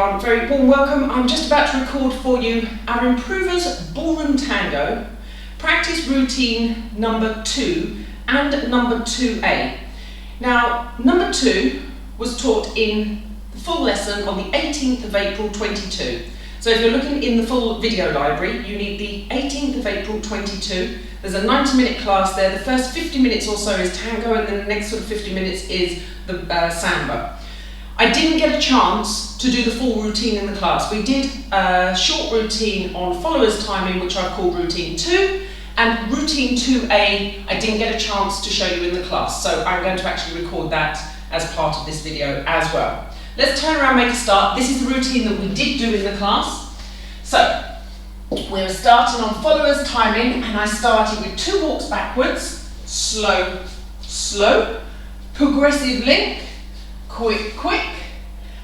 everyone, very warm welcome. I'm just about to record for you our Improvers Ballroom Tango practice routine number 2 and number 2A. Now, number 2 was taught in the full lesson on the 18th of April 22. So if you're looking in the full video library, you need the 18th of April 22. There's a 90-minute class there. The first 50 minutes or so is tango, and then the next sort of 50 minutes is the samba. I didn't get a chance to do the full routine in the class. We did a short routine on followers timing, which I've called routine 2, and routine 2A I didn't get a chance to show you in the class, so I'm going to actually record that as part of this video as well. Let's turn around, make a start. This is the routine that we did do in the class. So we're starting on followers timing, and I started with 2 walks backwards, slow, slow, progressive link, quick, quick,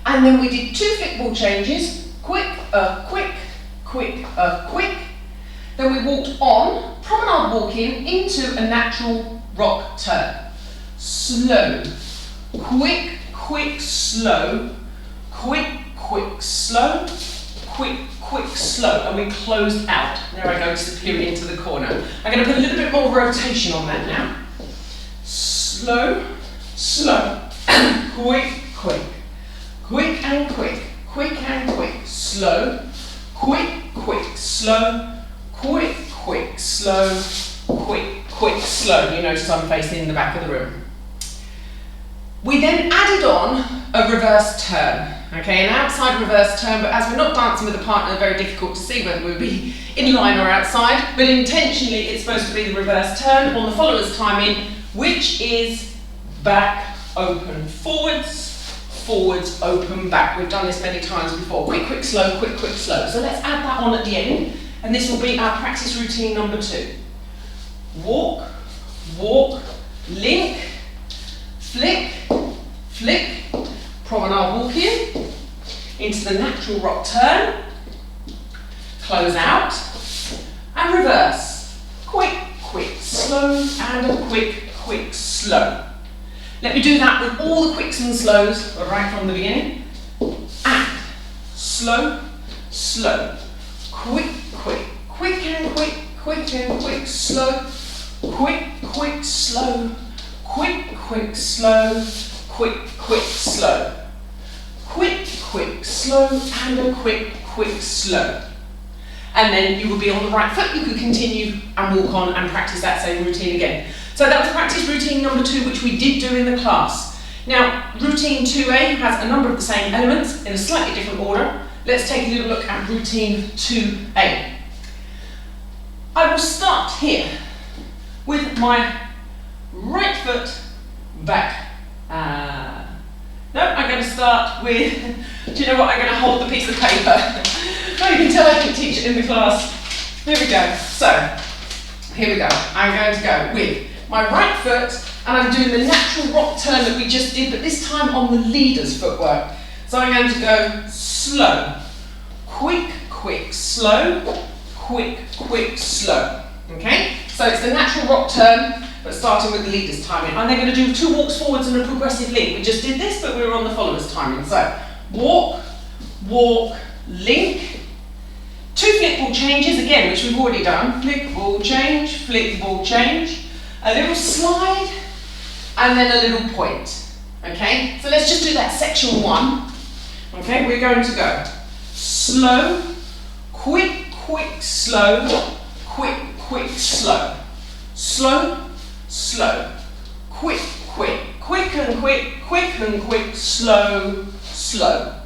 and then we did 2 flip ball changes, quick, quick, quick, quick. Then we walked on, promenade walking into a natural rock turn. Slow, quick, quick, slow, quick, quick, slow, quick, quick, slow, and we closed out. There I go, disappearing into the corner. I'm going to put a little bit more rotation on that now. Slow, slow, quick, quick, quick and quick, quick and quick, slow, quick, quick, slow, quick, quick, slow, quick, quick, slow. You notice I'm facing the back of the room. We then added on a reverse turn, okay, an outside reverse turn, but as we're not dancing with a partner, very difficult to see whether we'll be in line or outside, but intentionally it's supposed to be the reverse turn on the followers timing, which is back, open, forwards, forwards, open, back. We've done this many times before. Quick, quick, slow, quick, quick, slow. So let's add that on at the end, and this will be our practice routine number 2. Walk, walk, link, flick, flick, promenade walk in, into the natural rock turn, close out, and reverse. Quick, quick, slow, and a quick, quick, slow. Let me do that with all the quicks and slows right from the beginning. And slow, slow, quick, quick, quick and quick, quick and quick, slow, quick, quick, slow, quick, quick, slow, quick, quick, slow, quick, quick, slow, and a quick, quick, slow. And then you will be on the right foot. You could continue and walk on and practice that same routine again. So that was practice routine number 2, which we did do in the class. Now, routine 2A has a number of the same elements in a slightly different order. Let's take a little look at routine 2A. I will start here with my right foot back. No, I'm going to start with, do you know what, I'm going to hold the piece of paper. Oh, you can tell I didn't teach it in the class. Here we go. So, here we go. I'm going to go with my right foot, and I'm doing the natural rock turn that we just did, but this time on the leader's footwork. So I'm going to go slow, quick, quick, slow, quick, quick, slow. Okay? So it's the natural rock turn, but starting with the leader's timing. I'm then going to do 2 walks forwards and a progressive link. We just did this, but we were on the followers timing. So walk, walk, link, 2 flick ball changes again, which we've already done. Flick ball change, flick ball change, a little slide, and then a little point. Okay, so let's just do that section 1. Okay, we're going to go slow, quick, quick, slow, quick, quick, slow, slow, slow, quick, quick, quick and quick, quick and quick, slow, slow.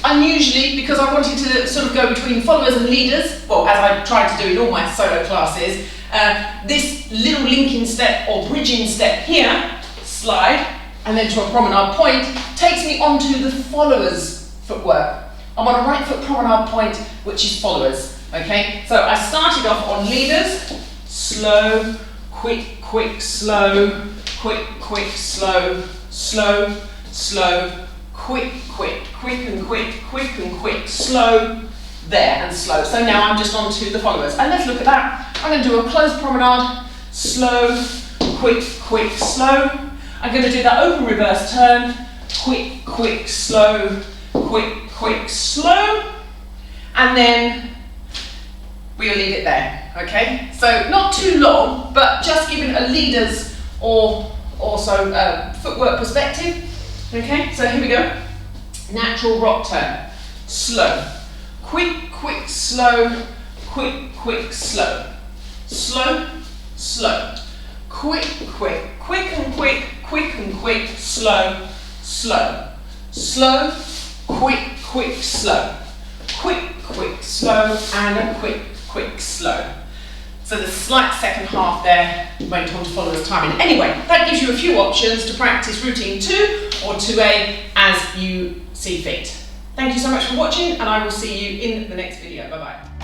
Unusually, because I wanted to sort of go between followers and leaders, well, as I tried to do in all my solo classes, this little linking step or bridging step here, slide, and then to a promenade point, takes me onto the followers footwork. I'm on a right foot promenade point, which is followers, okay? So I started off on leaders, slow, quick, quick, slow, quick, quick, slow, slow, slow, quick, quick, quick and quick, quick and quick, slow, there and slow. So now I'm just on to the followers. And let's look at that. I'm going to do a closed promenade, slow, quick, quick, slow. I'm going to do that open reverse turn, quick, quick, slow, quick, quick, slow, and then we'll leave it there, okay? So not too long, but just giving a leader's or also footwork perspective, okay? So here we go. Natural rock turn, slow, quick, quick, slow, quick, quick, slow, slow, slow, quick, quick, quick and quick, quick and quick, slow, slow, slow, quick, quick, slow, quick, quick, slow, and a quick, quick, slow. So the slight second half there went on to follow as timing. Anyway, that gives you a few options to practice routine 2 or 2A as you see fit. Thank you so much for watching, and I will see you in the next video. Bye-bye.